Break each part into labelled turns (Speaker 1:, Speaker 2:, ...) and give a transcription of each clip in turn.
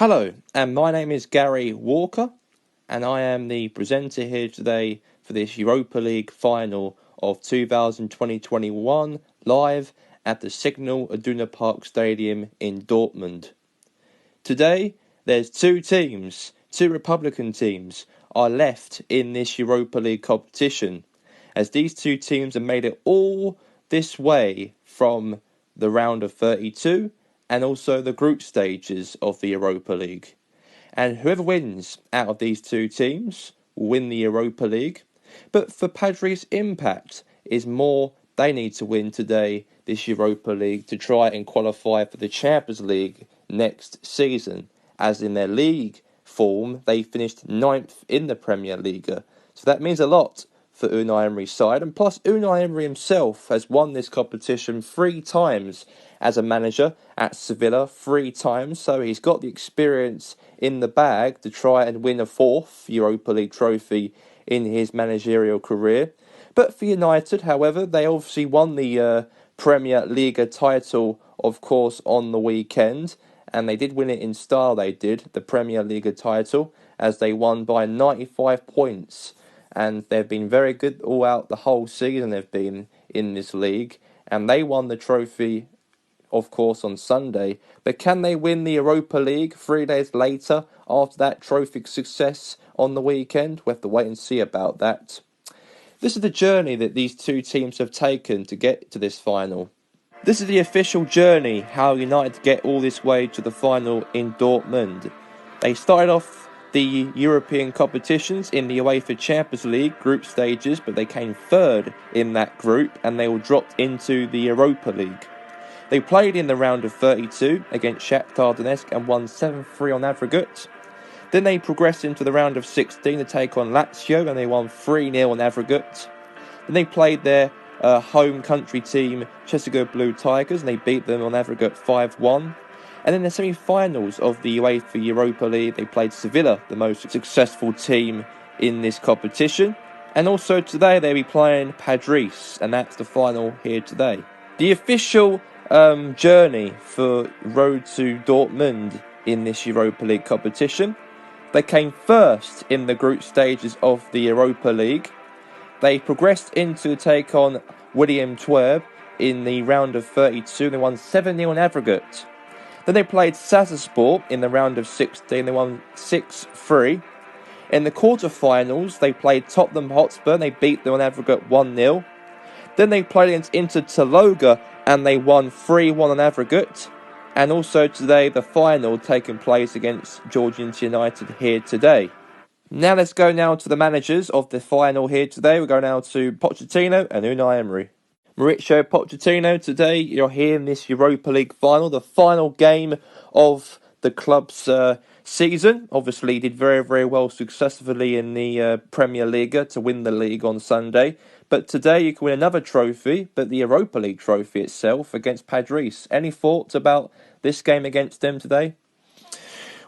Speaker 1: Hello, and my name is Gary Walker, and I am the presenter here today for this Europa League final of 2020-21 live at the Signal Iduna Park Stadium in Dortmund. Today, there's two Republican teams, are left in this Europa League competition, as these two teams have made it all this way from the round of 32 and also the group stages of the Europa League. And whoever wins out of these two teams will win the Europa League. But for Padres' impact is more they need to win today this Europa League to try and qualify for the Champions League next season. As in their league form, they finished 9th in the Premier League. So that means a lot for Unai Emery's side. And plus, Unai Emery himself has won this competition 3 times as a manager at Sevilla, 3 times. So he's got the experience in the bag to try and win a 4th Europa League trophy in his managerial career. But for United, however, they obviously won the Premier League title, of course, on the weekend. And they did win it in style, they did, the Premier League title, as they won by 95 points. And they've been very good all out the whole season they've been in this league. And they won the trophy, of course, on Sunday. But can they win the Europa League 3 days later after that trophy success on the weekend? We have to wait and see about that. This is the journey that these two teams have taken to get to this final. This is the official journey, how United get all this way to the final in Dortmund. They started off the European competitions in the UEFA Champions League group stages, but they came 3rd in that group and they were dropped into the Europa League. They played in the round of 32 against Shakhtar Donetsk and won 7-3 on aggregate. Then they progressed into the round of 16 to take on Lazio and they won 3-0 on aggregate. Then they played their home country team, Chesigo Blue Tigers, and they beat them on aggregate 5-1. And in the semi-finals of the UEFA Europa League, they played Sevilla, the most successful team in this competition. And also today they'll be playing Padres, and that's the final here today. The official journey for Road to Dortmund in this Europa League competition. They came 1st in the group stages of the Europa League. They progressed into take on William Twerp in the round of 32. They won 7-0 on aggregate. Then they played Sazaspor in the round of 16. They won 6-3. In the quarterfinals, they played Tottenham Hotspur. They beat them on aggregate 1-0. Then they played against Inter Taloga and they won 3-1 on aggregate. And also today, the final taking place against Georgehigton United here today. Now let's go now to the managers of the final here today. We'll go now to Pochettino and Unai Emery. Mauricio Pochettino, today you're here in this Europa League final, the final game of the club's season. Obviously, he did very, very well successfully in the Premier League to win the league on Sunday. But today you can win another trophy, but the Europa League trophy itself against Padres. Any thoughts about this game against them today?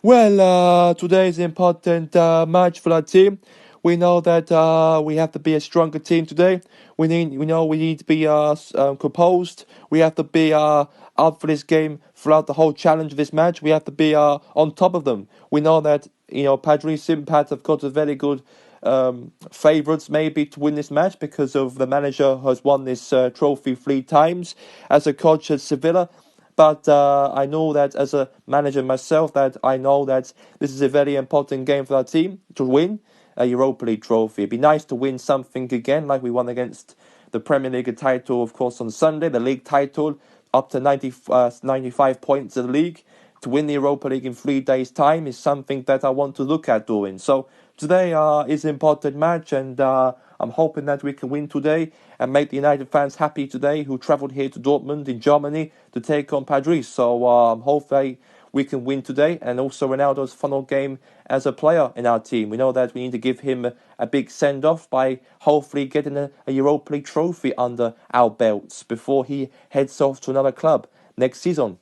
Speaker 2: Well, today is an important match for our team. We know that we have to be a stronger team today. We need to be composed. We have to be out for this game throughout the whole challenge of this match. We have to be on top of them. We know that Padres Impact have got a very good favourites maybe to win this match because of the manager has won this trophy 3 times as a coach at Sevilla. But I know that as a manager myself, that I know that this is a very important game for our team to win a Europa League trophy. It'd be nice to win something again, like we won against the Premier League title, of course, on Sunday, the league title, up to 95 points in the league. To win the Europa League in 3 days' time is something that I want to look at doing. So today is an important match, and I'm hoping that we can win today and make the United fans happy today who travelled here to Dortmund in Germany to take on Padres. So hopefully we can win today, and also Ronaldo's final game as a player in our team. We know that we need to give him a big send-off by hopefully getting a Europa League trophy under our belts before he heads off to another club next season.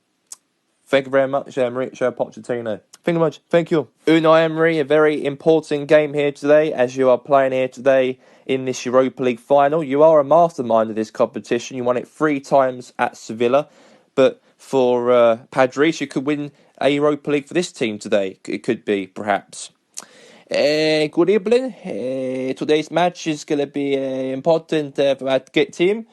Speaker 2: Thank you very much, Mauricio Pochettino. Thank you very much. Thank you.
Speaker 1: Unai Emery, a very important game here today as you are playing here today in this Europa League final. You are a mastermind of this competition. You won it 3 times at Sevilla. But for Padres. You could win a Europa League for this team today. It could be, perhaps. Good evening. Today's match is going to be important for our team.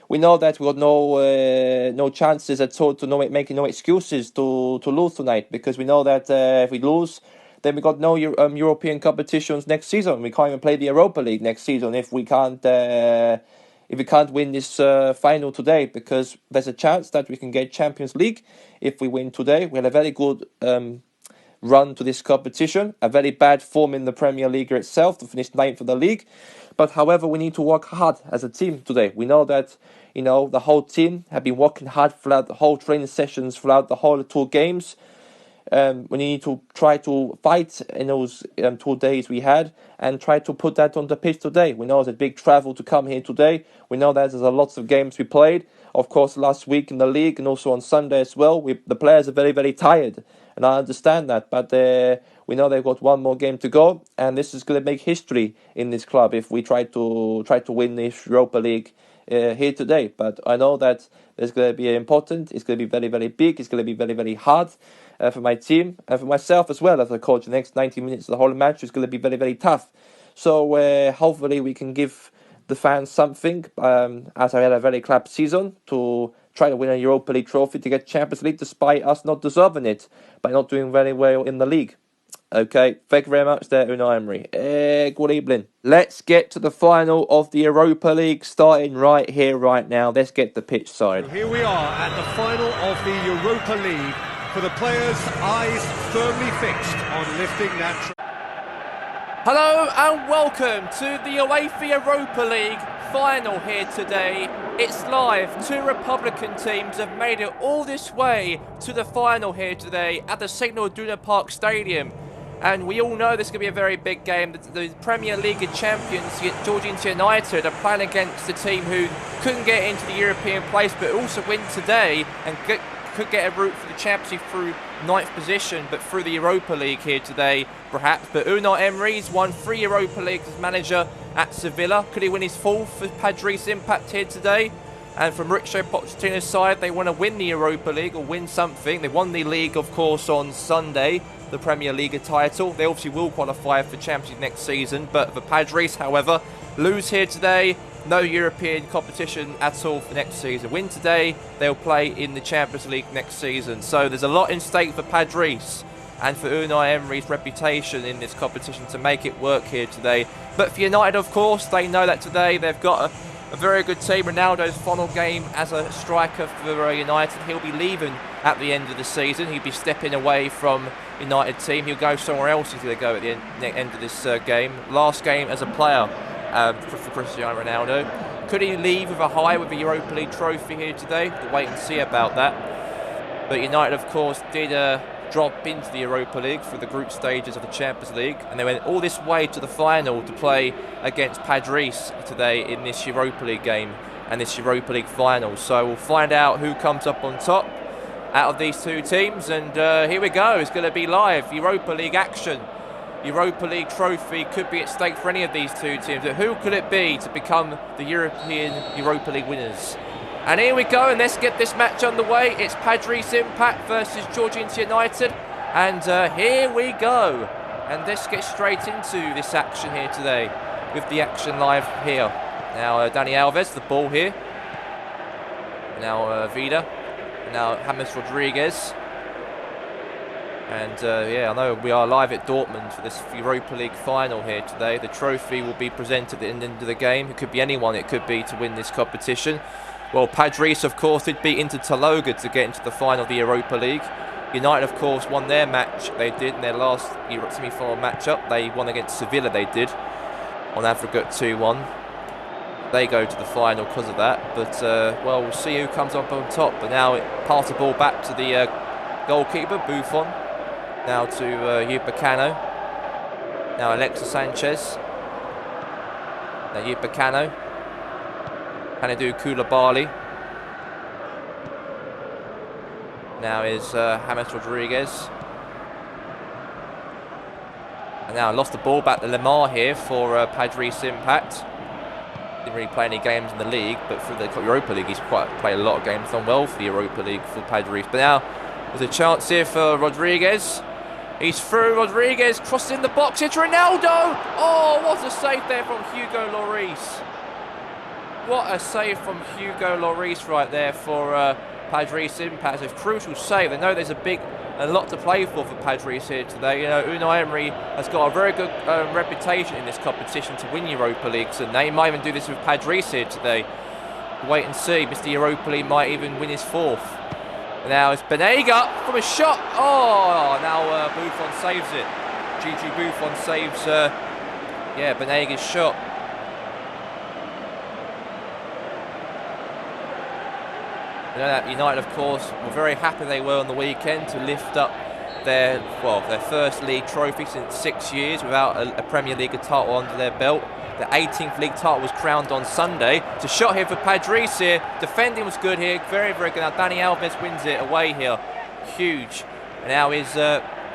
Speaker 1: We know that we got no chances at all to making no excuses to lose tonight, because we know that if we lose, then we got no European competitions next season. We can't even play the Europa League next season if we can't win this final today, because there's a chance that we can get Champions League if we win today. We had a very good run to this competition, a very bad form in the Premier League itself to finish ninth of the league. But however, we need to work hard as a team today. We know that, the whole team have been working hard throughout the whole training sessions, throughout the whole 2 games. We need to try to fight in those 2 days we had and try to put that on the pitch today. We know there's a big travel to come here today. We know that there's lots of games we played. Of course, last week in the league and also on Sunday as well. The players are very, very tired, and I understand that. But we know they've got 1 more game to go, and this is going to make history in this club if we try to win this Europa League here today. But I know that it's going to be important. It's going to be very, very big. It's going to be very, very hard for my team and for myself as well as a coach. The next 90 minutes of the whole match is going to be very, very tough. So hopefully we can give the fans something, as I had a very crap season, to try to win a Europa League trophy to get Champions League, despite us not deserving it by not doing very well in the league. Okay, thank you very much there, Unai Emery. Good evening. Let's get to the final of the Europa League, starting right here, right now. Let's get the pitch side.
Speaker 3: So here we are at the final of the Europa League, for the players' eyes firmly fixed on lifting that.
Speaker 4: Hello and welcome to the UEFA Europa League final here today. It's live. 2 Republican teams have made it all this way to the final here today at the Signal Iduna Park Stadium. And we all know this is going to be a very big game. The Premier League champions, Georgehigton United, are playing against the team who couldn't get into the European place but also win today and could get a route for the Champions League through 9th position, but through the Europa League here today, perhaps. But Unai Emery's won 3 Europa Leagues as manager at Sevilla. Could he win his 4th for Padres Impact here today? And from Mauricio Pochettino's side, they want to win the Europa League or win something. They won the league, of course, on Sunday, the Premier League title. They obviously will qualify for Champions League next season. But the Padres, however, lose here today. No European competition at all for next season. Win today, they'll play in the Champions League next season. So there's a lot in stake for Padres and for Unai Emery's reputation in this competition to make it work here today. But for United, of course, they know that today they've got a very good team. Ronaldo's final game as a striker for United. He'll be leaving at the end of the season. He'll be stepping away from United team. He'll go somewhere else. He's going to go at the end of this game. Last game as a player for Cristiano Ronaldo. Could he leave with a Europa League trophy here today? We'll wait and see about that. But United, of course, did drop into the Europa League for the group stages of the Champions League, and they went all this way to the final to play against Padres today in this Europa League game and this Europa League final. So we'll find out who comes up on top out of these 2 teams, and here we go. It's going to be live Europa League action. Europa League trophy could be at stake for any of these 2 teams. But who could it be to become the European Europa League winners? And here we go, and let's get this match underway. It's Padres Impact versus Georgehigton United. And here we go. And let's get straight into this action here today with the action live here. Now Dani Alves, the ball here. Now Vida. Now James Rodriguez. And yeah, I know we are live at Dortmund for this Europa League final here today. The trophy will be presented at the end of the game. It could be anyone it could be to win this competition. Well, Padres, of course, did beat Inter Taloga to get into the final of the Europa League. United, of course, won their match. They did in their last semi-final matchup. They won against Sevilla, they did, on aggregate 2-1. They go to the final because of that. But, well, we'll see who comes up on top. But now pass the ball back to the goalkeeper, Buffon. Now to Upamecano. Now Alexis Sanchez. Now Upamecano. Hanidou Koulibaly. Now is James Rodriguez. And now lost the ball back to Lemar here for Padres Impact. Didn't really play any games in the league, but for the Europa League, he's played a lot of games, done well for the Europa League for Padres. But now there's a chance here for Rodriguez. He's through. Rodriguez crosses in the box. It's Ronaldo. Oh, what a save there from Hugo Lloris. What a save from Hugo Lloris right there for Padres Impact. A crucial save. I know there's a lot to play for Padres here today. You know, Unai Emery has got a very good reputation in this competition to win Europa Leagues, and they might even do this with Padres here today. Wait and see. Mr. Europa League might even win his 4th. Now it's Banega from a shot. Oh, now Buffon saves it. Gigi Buffon saves, Banega's shot. You know that United, of course, were very happy they were on the weekend to lift up their first league trophy since 6 years without a Premier League title under their belt. The 18th league title was crowned on Sunday. It's a shot here for Padres here. Defending was good here. Very, very good. Now Dani Alves wins it away here. Huge. And now is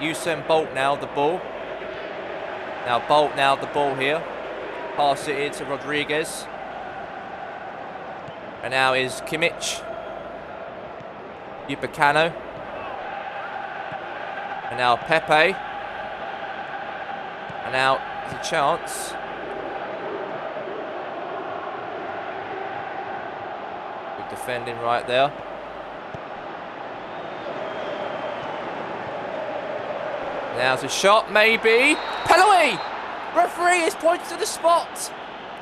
Speaker 4: Usain Bolt now the ball. Now Bolt now the ball here. Pass it in to Rodriguez. And now is Kimmich. Upamecano. And now Pepe. And now there's a chance. Good defending right there. Now there's a shot, maybe. Penalty! Referee is pointing to the spot.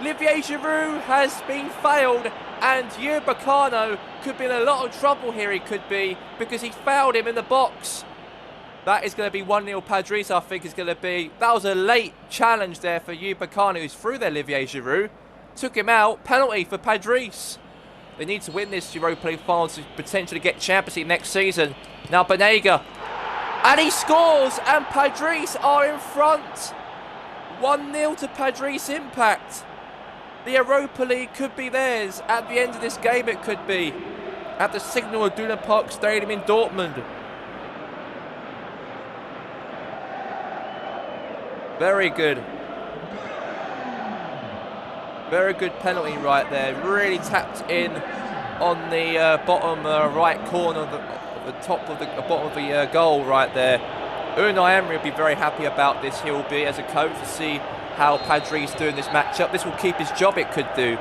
Speaker 4: Olivier Giroud has been failed, and Upamecano could be in a lot of trouble here, he could be, because he fouled him in the box. That is going to be 1-0 Padres, I think is going to be. That was a late challenge there for Upamecano, who's through there, Olivier Giroud. Took him out. Penalty for Padres. They need to win this Europa League final to potentially get Champions League next season. Now Banega. And he scores, and Padres are in front. 1-0 to Padres Impact. The Europa League could be theirs. At the end of this game, it could be. At the Signal Iduna Park Stadium in Dortmund. Very good. Very good penalty right there. Really tapped in on the bottom right corner of the top of the bottom of the goal right there. Unai Emery will be very happy about this. He'll be as a coach to see how Padres do in this matchup. This will keep his job. It could do,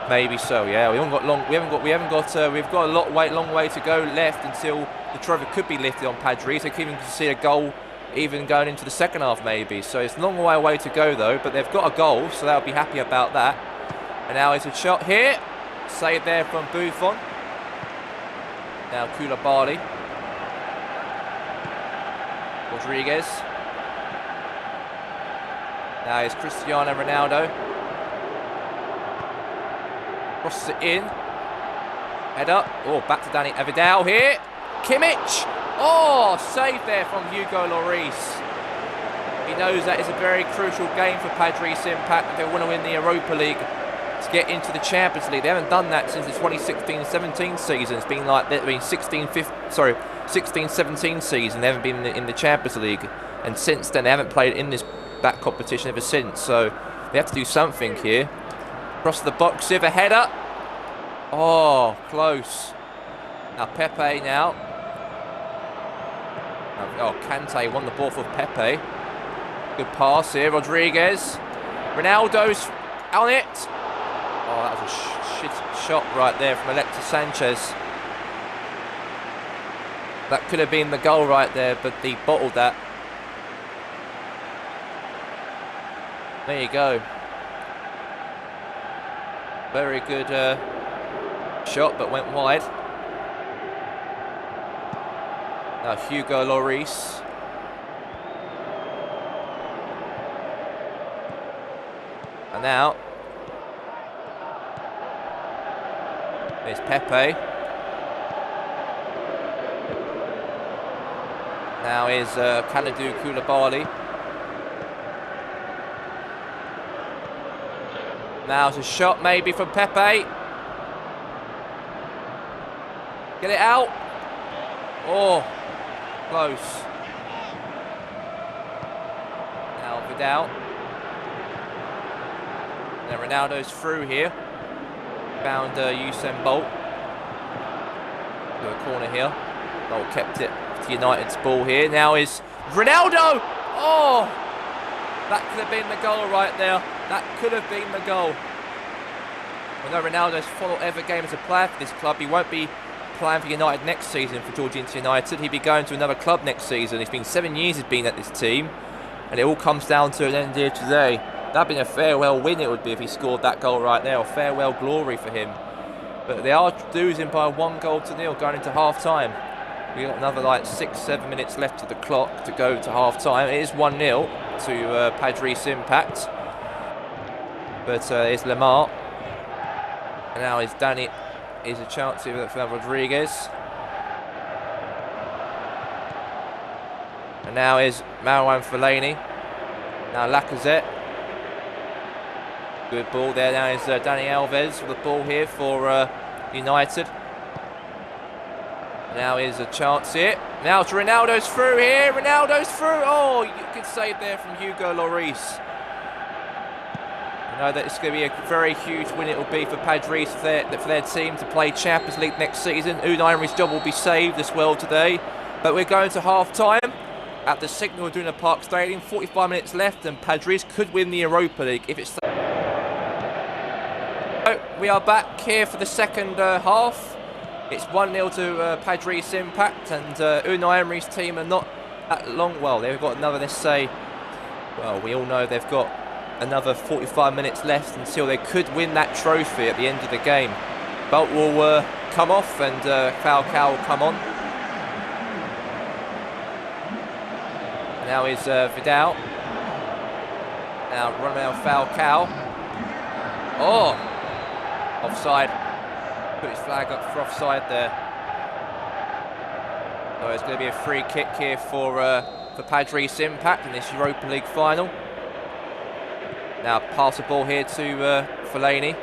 Speaker 4: maybe so. Yeah, we've got a long way to go left until the trophy could be lifted on Padres. They could even see a goal even going into the second half maybe. So it's a long way to go though. But they've got a goal, so they'll be happy about that. And now it's a shot here. Saved there from Buffon. Now Koulibaly. Rodriguez. Now it's Cristiano Ronaldo. Crosses it in. Head up. Oh, back to Dani Vidal here. Kimmich. Oh, save there from Hugo Lloris. He knows that is a very crucial game for Padres Impact if they want to win the Europa League to get into the Champions League. They haven't done that since the 2016-17 season. It's been like that. I mean, 16-17 season. They haven't been in the Champions League, and since then they haven't played in that competition ever since. So they have to do something here. Across the box here, a header. Oh, close. Now Pepe now. Oh, Kante won the ball for Pepe. Good pass here, Rodriguez. Ronaldo's on it. Oh, that was a shit shot right there from Alexis Sanchez. That could have been the goal right there, but he bottled that. There you go. Very good shot, but went wide. Now Hugo Lloris. And now there's Pepe. Now is Kalidou Koulibaly. Now it's a shot maybe from Pepe. Get it out. Oh, close. Now Vidal. Now Ronaldo's through here. Found Usain Bolt. To the corner here. Bolt kept it to United's ball here. Now is Ronaldo! Oh! That could have been the goal right there. That could have been the goal. Although Ronaldo's final ever game as a player for this club, he won't be playing for United next season for Georgehigton United. He'll be going to another club next season. It's been 7 years he's been at this team, and it all comes down to an end here today. That'd been a farewell win, it would be, if he scored that goal right there, or farewell glory for him. But they are losing by 1-0 going into half time. We've got another like 6-7 minutes left of the clock to go to half time. It is 1-0 to Padres Impact. But it's Lamar. And now is Danny. Is a chance here for Rodriguez. And now is Marouane Fellaini. Now Lacazette. Good ball there. Now is Dani Alves with the ball here for United. Now is a chance here. Now to Ronaldo's through here. Ronaldo's through. Oh, good save there from Hugo Lloris. I know that it's going to be a very huge win it will be for Padres for their team to play Champions League next season. Unai Emery's job will be saved as well today. But we're going to half time at the Signal Iduna Park Stadium. 45 minutes left, and Padres could win the Europa League if it's. So we are back here for the second half. It's 1-0 to Padres Impact, and Unai Emery's team are not that long. Well, they've got another, let's say, well, we all know they've got another 45 minutes left until they could win that trophy at the end of the game. Bolt will come off, and Falcao will come on. Now is Vidal. Now Romeo Falcao. Oh! Offside. Put his flag up for offside there. So it's going to be a free kick here for Padres Impact in this Europa League final. Now pass the ball here to Fellaini.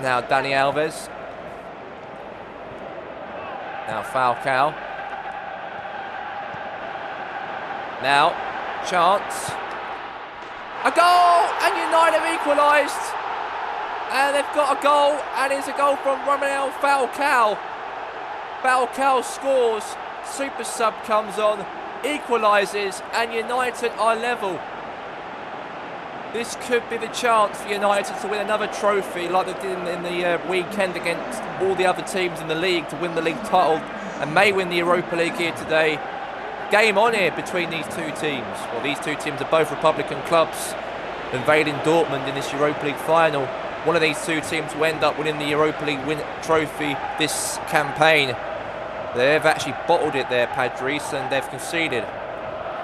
Speaker 4: Now Dani Alves. Now Falcao. Now chance. A goal! And United have equalised. And they've got a goal, and it's a goal from Romeo Falcao. Falcao scores, super sub comes on, equalises, and United are level. This could be the chance for United to win another trophy like they did in the weekend against all the other teams in the league to win the league title, and may win the Europa League here today. Game on here between these two teams. Well, these two teams are both Republican clubs invading Dortmund in this Europa League final. One of these two teams will end up winning the Europa League trophy this campaign. They've actually bottled it there, Padres, and they've conceded.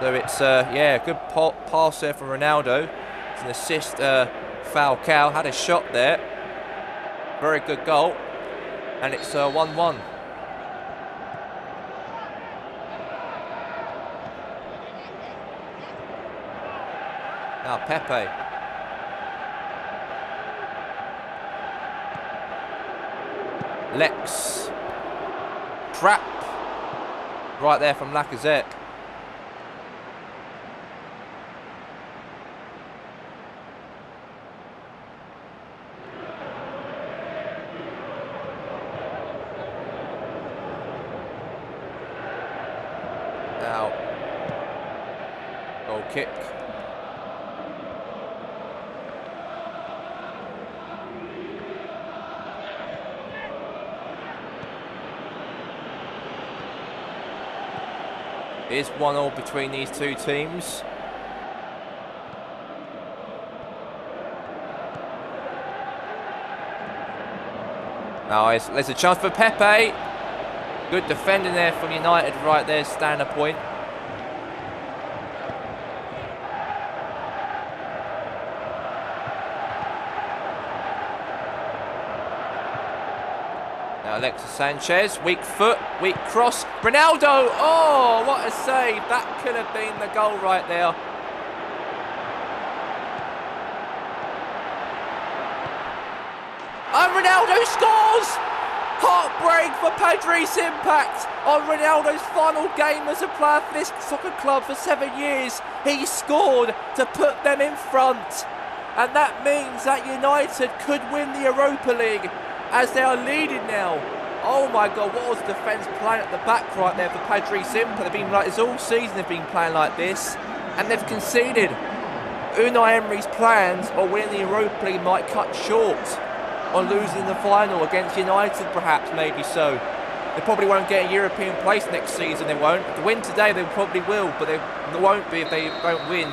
Speaker 4: So it's, yeah, good pass there from Ronaldo. It's an assist. Falcao had a shot there. Very good goal. And it's 1-1. Now Pepe. Lex. Trap. Right there from Lacazette. Now. Goal kick. It is 1-1 between these two teams. Now there's a chance for Pepe. Good defending there from United right there, standing a point. Now Alexis Sanchez, weak foot, weak cross. Ronaldo, oh, what a save. That could have been the goal right there. And Ronaldo scores! Heartbreak for Padres Impact on Ronaldo's final game as a player for this soccer club for 7 years. He scored to put them in front. And that means that United could win the Europa League as they are leading now. Oh my God, what was the defence playing at the back right there for Padres Impa? They've been like this all season, they've been playing like this, and they've conceded. Unai Emery's plans of winning the Europa League might cut short on losing the final against United, perhaps, maybe so. They probably won't get a European place next season, they won't. If they win today, they probably will, but they won't be if they don't win.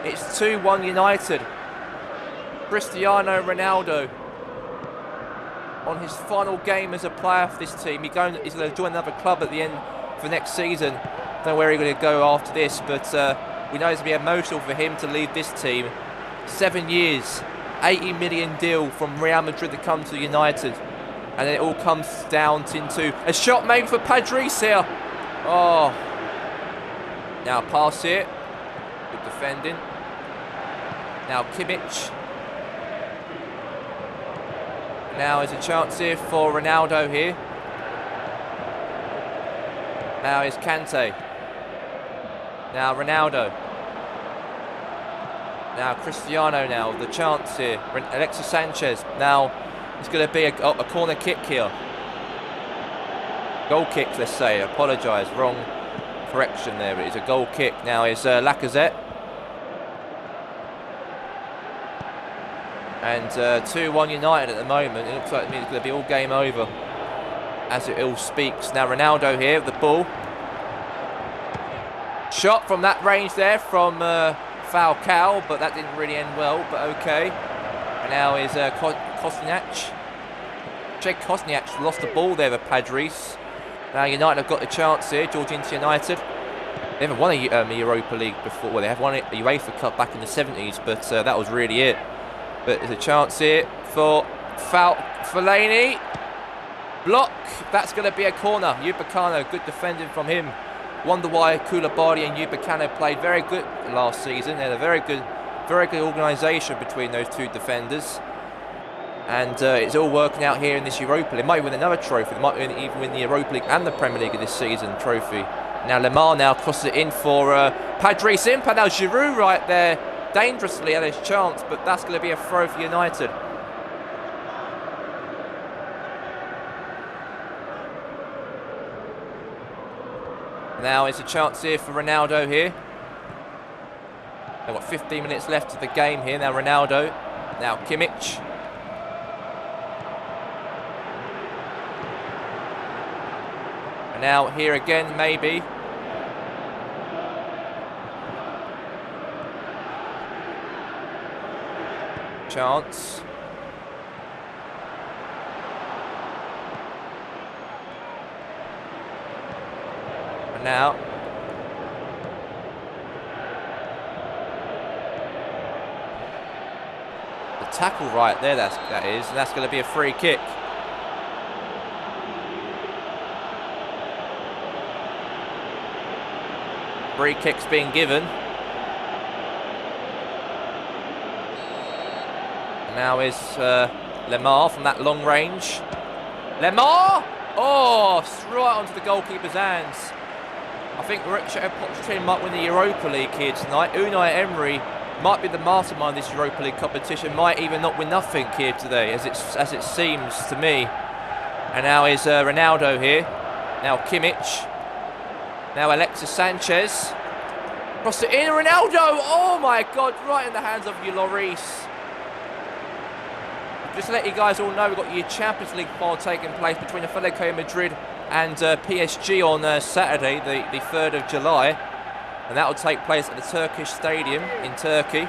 Speaker 4: It's 2-1 United. Cristiano Ronaldo on his final game as a player for this team. He's going to join another club at the end for next season. Don't know where he's going to go after this, but we know it's going to be emotional for him to leave this team. 7 years, 80 million deal from Real Madrid to come to United. And then it all comes down into a shot maybe for Padres here. Oh. Now pass it. Good defending. Now Kimmich. Now there's a chance here for Ronaldo here. Now is Kante. Now Ronaldo. Now Cristiano now, the chance here. Alexis Sanchez. Now it's going to be a corner kick here. Goal kick, let's say. Apologise, wrong correction there. But it's a goal kick. Now is Lacazette. And 2-1 United at the moment. It looks like it's going to be all game over as it all speaks. Now Ronaldo here with the ball. Shot from that range there from Falcao, but that didn't really end well, but okay. And now is Kosniak. Jake Kosniak lost the ball there with Padres. Now United have got the chance here, Georgehigton United. They haven't won a Europa League before. Well, they have won a UEFA Cup back in the 70s, but that was really it. But there's a chance here for Fellaini. Block. That's going to be a corner. Upamecano, good defending from him. Wonder why Koulibaly and Upamecano played very good last season. They had a very good organisation between those two defenders. And it's all working out here in this Europa League. They might win another trophy. They might even win the Europa League and the Premier League of this season trophy. Now Lemar now crosses it in for Padres Impa. Now Giroud right there. Dangerously had his chance, but that's going to be a throw for United. Now it's a chance here for Ronaldo here. They've got 15 minutes left of the game here. Now Ronaldo. Now Kimmich. And now here again, maybe. Chance. And now the tackle right there, that is, and that's going to be a free kick. Free kick's being given. Now is Lemar from that long range. Lemar! Oh, right onto the goalkeeper's hands. I think Pochettino might win the Europa League here tonight. Unai Emery might be the mastermind of this Europa League competition. Might even not win nothing here today, as it seems to me. And now is Ronaldo here. Now Kimmich. Now Alexis Sanchez. Cross it in. Ronaldo! Oh my God! Right in the hands of Lloris. Just to let you guys all know, we've got your Champions League final taking place between Atletico Madrid and PSG on Saturday, the 3rd of July. And that will take place at the Turkish Stadium in Turkey.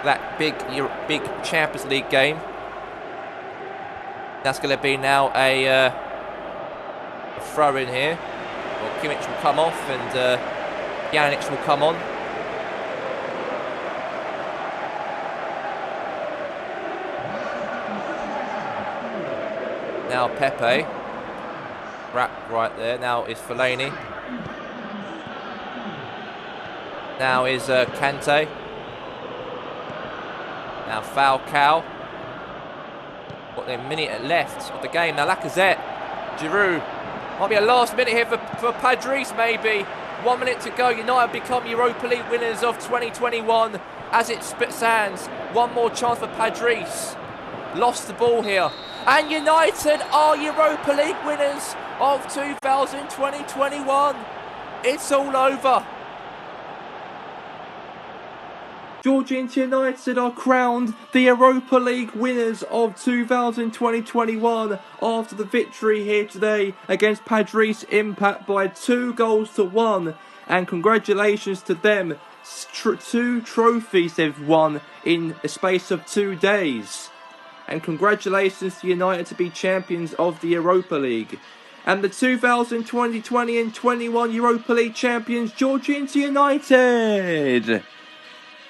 Speaker 4: That big Champions League game. That's going to be now a throw in here. Well, Kimmich will come off and Pjanic will come on. Now Pepe, wrapped right there. Now is Fellaini. Now is Kante. Now Falcao. Got a minute left of the game. Now Lacazette, Giroud. Might be a last minute here for Padres maybe. 1 minute to go. United become Europa League winners of 2021 as it stands. One more chance for Padres. Lost the ball here. And United are Europa League winners of 2020-21. It's all over.
Speaker 1: Georgehigton United are crowned the Europa League winners of 2020-21 after the victory here today against Padres Impact by 2-1. And congratulations to them. 2 trophies they've won in a space of 2 days. And congratulations to United to be champions of the Europa League. And the 2020 and 21 Europa League champions, Georgehigton United.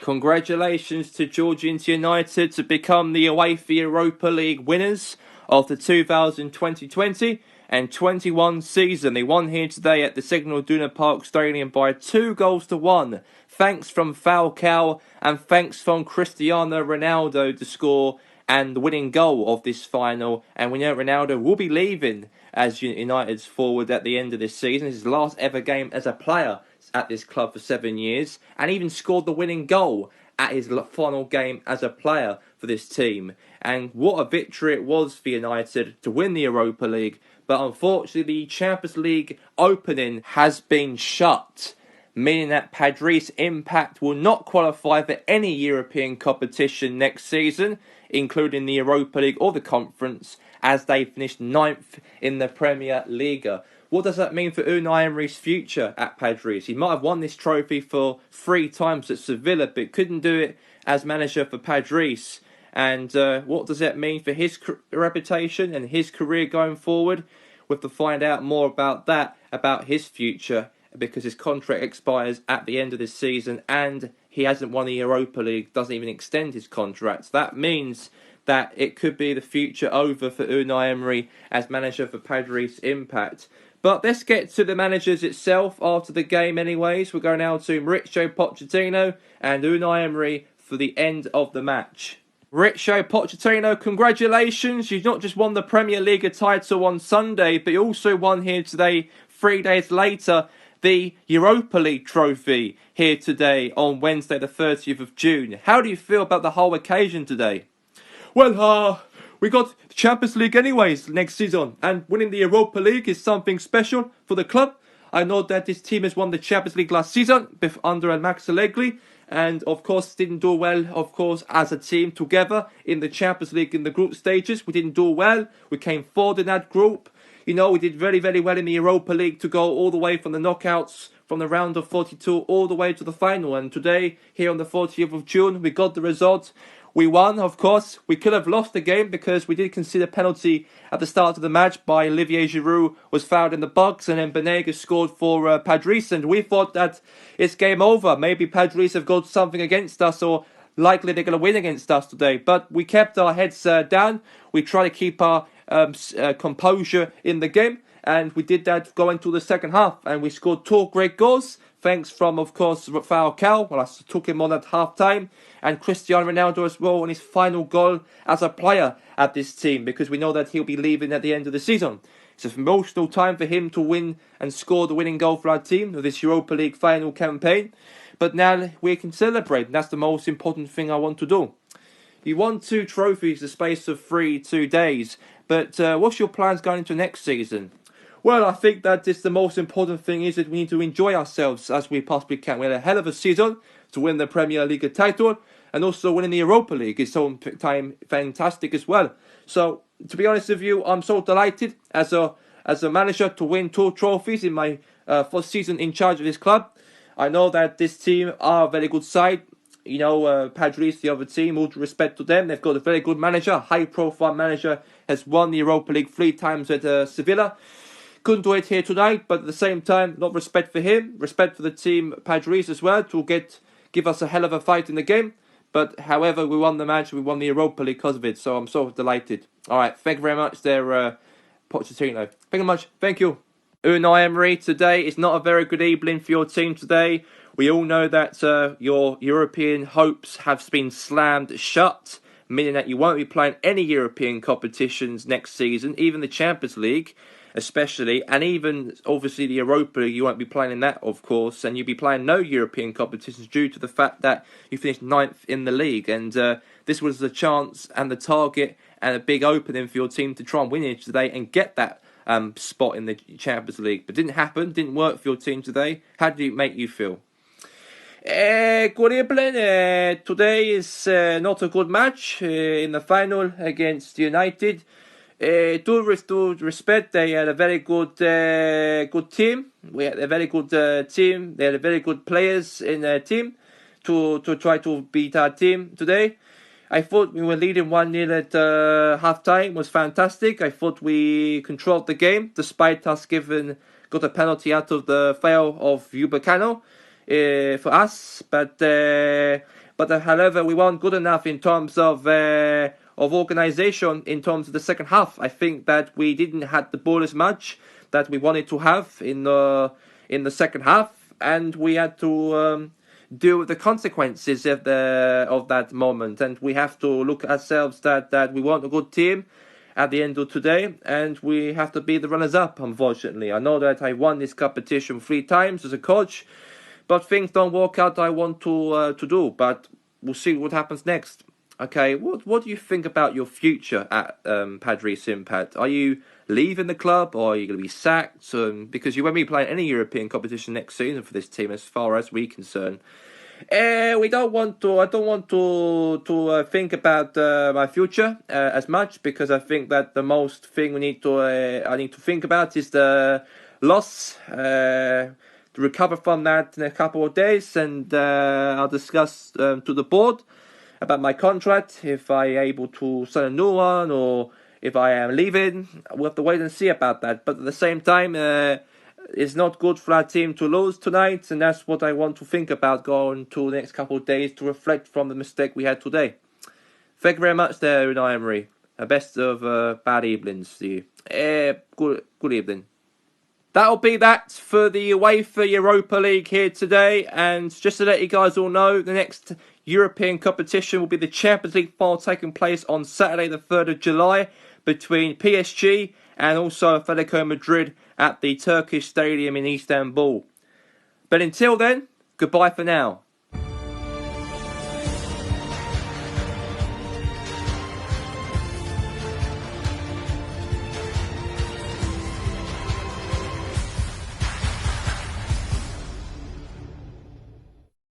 Speaker 1: Congratulations to Georgehigton United to become the UEFA Europa League winners of the 2020 and 21 season. They won here today at the Signal Iduna Park Stadium by 2-1. Thanks from Falcao and thanks from Cristiano Ronaldo to score and the winning goal of this final. And we know Ronaldo will be leaving as United's forward at the end of this season. His last ever game as a player at this club for 7 years, and even scored the winning goal at his final game as a player for this team. And what a victory it was for United to win the Europa League. But unfortunately, the Champions League opening has been shut, meaning that Padres Impact will not qualify for any European competition next season, including the Europa League or the Conference, as they finished 9th in the Premier Liga. What does that mean for Unai Emery's future at Padres? He might have won this trophy for 3 times at Sevilla, but couldn't do it as manager for Padres. And what does that mean for his reputation and his career going forward? We'll have to find out more about that, about his future, because his contract expires at the end of this season and he hasn't won the Europa League, doesn't even extend his contract. So that means that it could be the future over for Unai Emery as manager for Padres Impact. But let's get to the managers itself after the game anyways. We're going now to Mauricio Pochettino and Unai Emery for the end of the match. Mauricio Pochettino, congratulations. You've not just won the Premier League title on Sunday, but you also won here today, 3 days later, the Europa League trophy here today on Wednesday the 30th of June. How do you feel about the whole occasion today?
Speaker 2: Well, we got the Champions League anyways next season, and winning the Europa League is something special for the club. I know that this team has won the Champions League last season under Max Allegri, and of course didn't do well, of course, as a team together in the Champions League in the group stages. We didn't do well. We came fourth in that group. You know, we did very, very well in the Europa League to go all the way from the knockouts, from the round of 42 all the way to the final. And today, here on the 40th of June, we got the result. We won, of course. We could have lost the game because we did concede a penalty at the start of the match by Olivier Giroud, was fouled in the box, and then Banega scored for Padres. And we thought that it's game over. Maybe Padres have got something against us, or likely they're going to win against us today. But we kept our heads down. We tried to keep our composure in the game, and we did that going to the second half, and we scored 2 great goals. Thanks from, of course, Falcao. Well, I took him on at half-time. And Cristiano Ronaldo as well on his final goal as a player at this team, because we know that he'll be leaving at the end of the season. It's an emotional time for him to win and score the winning goal for our team of this Europa League final campaign. But now we can celebrate, and that's the most important thing I want to do. You won 2 trophies in the space of 2 days. But what's your plans going into next season? Well, I think that the most important thing is that we need to enjoy ourselves as we possibly can. We had a hell of a season to win the Premier League title, and also winning the Europa League is so fantastic as well. So, to be honest with you, I'm so delighted as a manager to win 2 trophies in my first season in charge of this club. I know that this team are a very good side. You know, Padres, the other team, all due respect to them, they've got a very good manager, a high-profile manager, has won the Europa League 3 times at Sevilla. Couldn't do it here tonight, but at the same time, not respect for him, respect for the team Padres as well, to give us a hell of a fight in the game. But however, we won the match, we won the Europa League because of it, so I'm so delighted. All right, thank you very much there, Pochettino. Thank you much, thank you.
Speaker 1: Unai Emery, today is not a very good evening for your team today. We all know that your European hopes have been slammed shut, meaning that you won't be playing any European competitions next season, even the Champions League. especially, and even obviously the Europa League, you won't be playing in that, of course, and you'll be playing no European competitions due to the fact that you finished ninth in the league, and this was the chance and the target and a big opening for your team to try and win it today and get that spot in the Champions League. But didn't happen, didn't work for your team today. How did it make you feel? Good evening. Today is not a good match in the final against United. Due respect, they had a very good team. We had a very good team. They had a very good players in their team to try to beat our team today. I thought we were leading 1-0 at half-time. It was fantastic. I thought we controlled the game, despite us got a penalty out of the foul of Upamecano for us. But however, we weren't good enough in terms of organisation in terms of the second half. I think that we didn't have the ball as much that we wanted to have in the second half, and we had to deal with the consequences of that moment. And we have to look at ourselves that we weren't a good team at the end of today, and we have to be the runners-up, unfortunately. I know that I won this competition 3 times as a coach, but things don't work out I want to do. But we'll see what happens next. Okay, what do you think about your future at Padres Impact? Are you leaving the club, or are you going to be sacked? Because you won't be playing any European competition next season for this team, as far as we're concerned. I don't want to think about my future as much, because I think that the most thing I need to think about is the loss. To recover from that in a couple of days, and I'll discuss to the board about my contract, if I'm able to sign a new one, or if I am leaving. We'll have to wait and see about that. But at the same time, it's not good for our team to lose tonight, and that's what I want to think about going to the next couple of days, to reflect from the mistake we had today. Thank you very much there, Unai Emery. Best of bad evenings to you. Good evening. That'll be that for the UEFA Europa League here today. And just to let you guys all know, the next European competition will be the Champions League final, taking place on Saturday the 3rd of July between PSG and also Atletico Madrid at the Turkish Stadium in Istanbul. But until then, goodbye for now.